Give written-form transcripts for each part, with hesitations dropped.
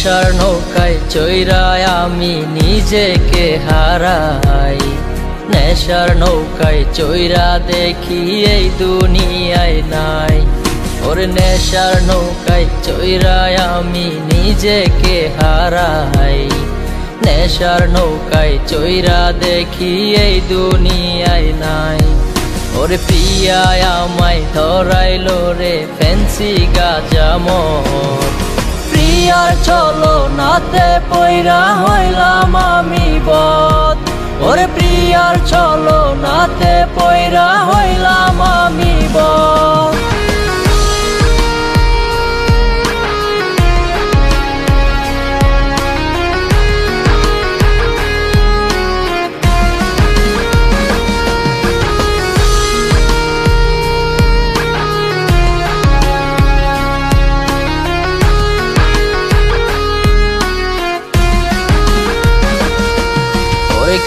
নেশার নৌকায় চৈরায় আমি নিজেকে হারাই। নেশার নৌকায় চৈরা দেখি এই দুনিয়ায় নাই। ওরে নেশার নৌকায় চৈরায় আমি নিজেকে হারাই। নেশার নৌকায় চৈরা দেখি এই দুনিয়ায় নাই। ওরে প্রিয়ায় আমায় ধরাইলো রে ফ্যান্সি গাঁজা মদ। প্রিয়ার চলো নাতে পয়রা হইলাম আমি বদ। ওরে প্রিয়ার চলো নাতে পয়রা হইলাম আমি বদ।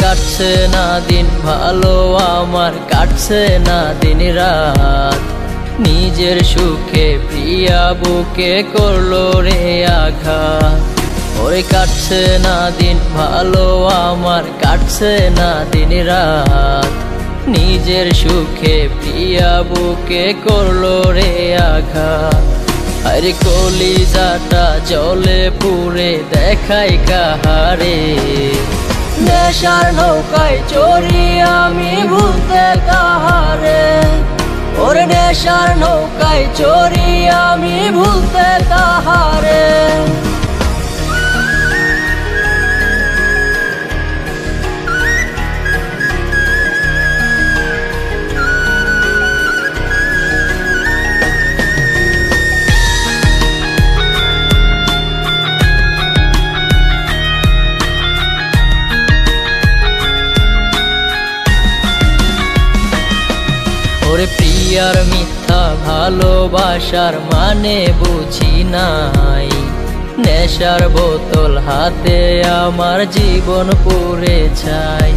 কাটছে না দিন ভালো আমার, কাটছে না দিন রাত। নিজের সুখে প্রিয়া বুকে করলো রে আঘাত। ওরে কাটছে না দিন ভালো আমার, কাটছে না দিন রাত। নিজের সুখে প্রিয়া বুকে করলো রে আঘাত। আরে কলিজাটা জলে পুড়ে দেখাই কাহারে। নেশার নৌকায় চড়ি আমি ভুলতে কাহারে। ওরে নেশার নৌকায় চড়ি আমি ভুলতে কাহারে। ওরে প্রিয়ার মিথ্যা ভালোবাসার মানে বুঝি নাই। নেশার বোতল হাতে আমার জীবন পুড়ে ছাই।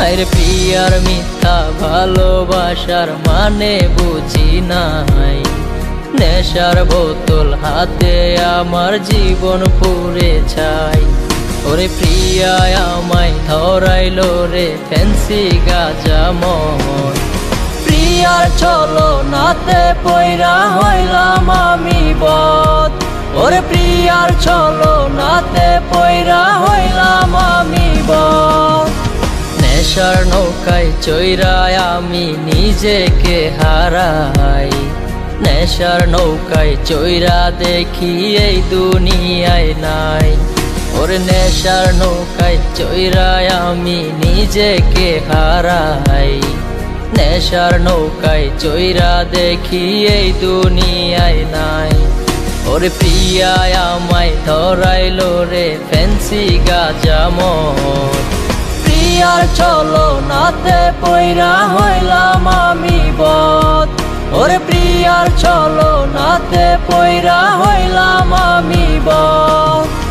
আরে প্রিয়ার মিথ্যা ভালোবাসার মানে বুঝি নাই। নেশার বোতল হাতে আমার জীবন পুড়ে ছাই। ওরে প্রিয়ায় আমায় ধরাইলো রে ফ্যান্সি গাঁজা মদ। প্রিয়ার চলো নাতে পয়রা হইলাম আমি বদ। ওরে প্রিয়ার চলো নাতে পয়রা হইলাম আমি বদ। নেশার নৌকায় চৈরায় আমি নিজেকে হারাই। নেশার নৌকায় চৈরা দেখি এই দুনিয়ায় নাই। ওরে নেশার নৌকায় চৈরায় আমি নিজেকে হারাই। নেশার নৌকায় চৈরা দেখি এই দুনিয়ায় নাই। ওরে প্রিয়ায় আমায় ধরাইলো রে ফ্যান্সি গাঁজা মদ। প্রিয়ার চলো নাতে পয়রা হইলাম আমি বদ। ওরে প্রিয়ার চলো নাতে পয়রা হইলাম আমি বদ।